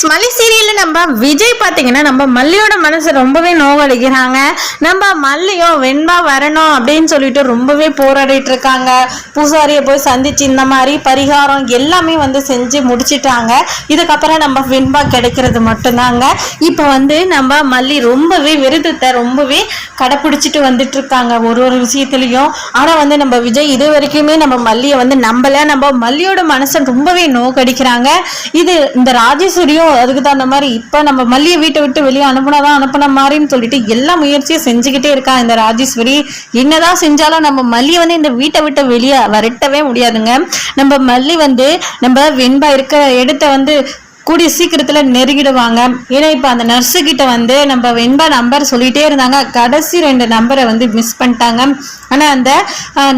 Friends, மல்லி சீரியல்ல நம்ம விஜய் பாத்தீங்கன்னா நம்ம மல்லியோட மனசை ரொம்பவே நோவடிக்கிறாங்க. நம்ம மல்லியோ வெண்பா வரணும் அப்படின்னு சொல்லிட்டு ரொம்பவே போராடிட்டு இருக்காங்க. பூசாரியை போய் சந்திச்சு இந்த மாதிரி பரிகாரம் எல்லாமே செஞ்சு முடிச்சிட்டாங்க. இதுக்கப்புறம் நம்ம வெண்பா கிடைக்கிறது மட்டும்தாங்க. இப்போ நம்ம மல்லி ரொம்பவே விருதத்தை ரொம்பவே கடைப்பிடிச்சிட்டு வந்துட்டு இருக்காங்க ஒரு ஒரு விஷயத்திலையும். ஆனா நம்ம விஜய் இது வரைக்குமே நம்ம மல்லியை நம்பல. நம்ம மல்லியோட மனசை ரொம்பவே நோக்கடிக்கிறாங்க. இது இந்த ராஜேஸ்வரியும் அதுக்கு தகுந்த மாதிரி இப்ப நம்ம மல்லியை வீட்டை விட்டு வெளியே அனுப்புனாதான் அனுப்புன மாதிரின்னு சொல்லிட்டு எல்லா முயற்சியும் செஞ்சுக்கிட்டே இருக்கா இந்த ராஜேஸ்வரி. என்னதான் செஞ்சாலும் நம்ம மல்லியை இந்த வீட்டை விட்டு வெளியே வரட்டவே முடியாதுங்க. நம்ம மல்லி நம்ம வெண்பா இருக்க இடத்த கூடிய சீக்கிரத்துல நெருங்கிடுவாங்க. ஏன்னா இப்ப அந்த நர்ஸு கிட்ட நம்ம வெண்பா நம்பர் சொல்லிட்டே இருந்தாங்க. கடைசி 2 நம்பரை மிஸ் பண்ணிட்டாங்க. ஆனா அந்த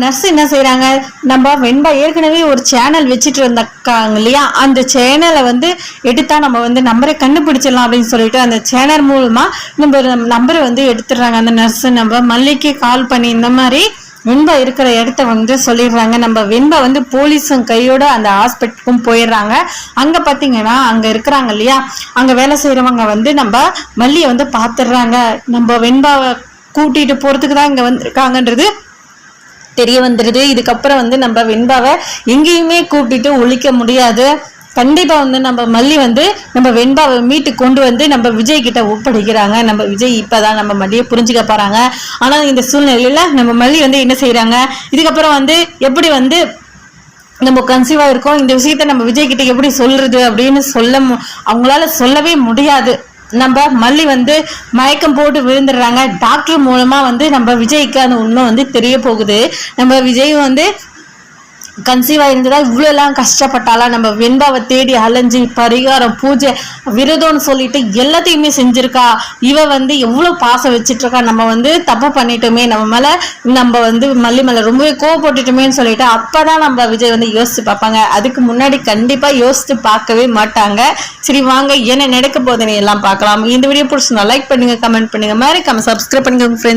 நர்ஸ் என்ன செய்யறாங்க, நம்ம வெண்பா ஏற்கனவே ஒரு சேனல் வச்சுட்டு இருந்தாங்க இல்லையா, அந்த சேனலை எடுத்தா நம்ம நம்பரை கண்டுபிடிச்சிடலாம் அப்படின்னு சொல்லிட்டு அந்த சேனல் மூலமா நம்ம நம்பரை எடுத்துடுறாங்க. அந்த நர்ஸ் நம்ம மல்லிக்கு கால் பண்ணி இந்த மாதிரி வெண்பா இருக்கிற இடத்த சொல்லிடுறாங்க. நம்ம வெண்பா போலீஸும் கையோட அந்த ஹாஸ்பிட்டலுக்கும் போயிடுறாங்க. அங்க பாத்தீங்கன்னா அங்க இருக்கிறாங்க இல்லையா, அங்க வேலை செய்யறவங்க நம்ம மல்லியை பாத்துடுறாங்க. நம்ம வெண்பாவை கூட்டிட்டு போறதுக்கு தான் இங்க வந்திருக்காங்கன்றது தெரிய வந்துடுது. இதுக்கப்புறம் நம்ம வெண்பாவை எங்கேயுமே கூப்பிட்டு ஒழிக்க முடியாது. கண்டிப்பா நம்ம மல்லி நம்ம வெண்பாவை மீட்டு கொண்டு நம்ம விஜய் கிட்ட ஒப்படைக்கிறாங்க. நம்ம விஜய் இப்பதான் நம்ம மல்லியை புரிஞ்சுக்க போறாங்க. ஆனா இந்த சூழ்நிலையில நம்ம மல்லி என்ன செய்யறாங்க, இதுக்கப்புறம் எப்படி நம்ம கன்சீவா இருக்கோம், இந்த விஷயத்த நம்ம விஜய் கிட்ட எப்படி சொல்றது அப்படின்னு அவங்களால சொல்லவே முடியாது. நம்ம மல்லி மயக்கம் போட்டு விழுந்துடுறாங்க. டாக்டர் மூலமா நம்ம விஜய்க்கு அந்த உண்மை தெரிய போகுது. நம்ம விஜய் கன்சீவா இருந்ததா இவ்வளவு எல்லாம் கஷ்டப்பட்டாலா, நம்ம வெண்பாவை தேடி அலைஞ்சு பரிகாரம் பூஜை விரதம்னு சொல்லிட்டு எல்லாத்தையுமே செஞ்சிருக்கா. இவ எவ்வளவு பாசம் வச்சிட்டு இருக்கா. நம்ம தப்பு பண்ணிட்டோமே, நம்ம மேல நம்ம மல்லி மேல ரொம்பவே கோவப்பட்டுட்டோமேன்னு சொல்லிட்டு அப்பதான் நம்ம விஜய் யோசிச்சு பார்ப்பாங்க. அதுக்கு முன்னாடி கண்டிப்பா யோசிச்சு பார்க்கவே மாட்டாங்க. சரி வாங்க என்ன நடக்க போகுதுன்னு எல்லாம் பார்க்கலாம். இந்த வீடியோ பிடிச்சிருந்தா லைக் பண்ணுங்க, கமெண்ட் பண்ணுங்க, மறக்காம சப்ஸ்கிரைப் பண்ணுங்க.